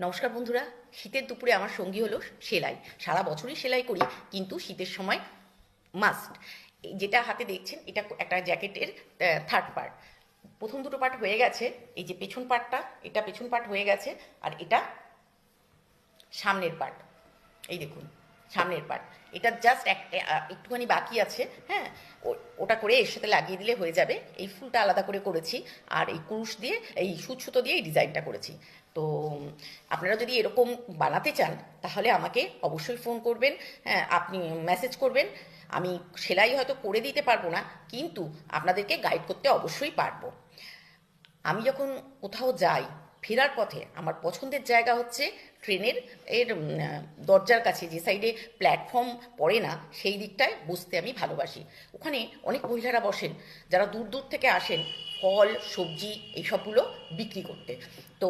নমস্কার বন্ধুরা, শীতের দুপুরে আমার সঙ্গী হলো সেলাই। সারা বছরই সেলাই করি, কিন্তু শীতের সময় মাস্ট। যেটা হাতে দেখছেন এটা একটা জ্যাকেটের থার্ড পার্ট। প্রথম দুটো পার্ট হয়ে গেছে, এই যে পেছন পার্টটা, এটা পেছন পার্ট হয়ে গেছে, আর এটা সামনের পার্ট। এই দেখুন, সামনের পার্ট। এটা জাস্ট একটুখানি বাকি আছে। হ্যাঁ, ওটা করে এর সাথে লাগিয়ে দিলে হয়ে যাবে। এই ফুলটা আলাদা করে করেছি, আর এই কুরুশ দিয়ে, এই সুচ সুতো দিয়ে এই ডিজাইনটা করেছি। তো আপনারা যদি এরকম বানাতে চান তাহলে আমাকে অবশ্যই ফোন করবেন। হ্যাঁ, আপনি মেসেজ করবেন। আমি সেলাই হয়তো করে দিতে পারবো না, কিন্তু আপনাদেরকে গাইড করতে অবশ্যই পারবো। আমি যখন কোথাও যাই, ফেরার পথে আমার পছন্দের জায়গা হচ্ছে ট্রেনের দরজার কাছে, যে সাইডে প্ল্যাটফর্ম পড়ে না সেই দিকটায় বসতে আমি ভালোবাসি। ওখানে অনেক মহিলারা বসেন, যারা দূর দূর থেকে আসেন ফল সবজি এইসবগুলো বিক্রি করতে। তো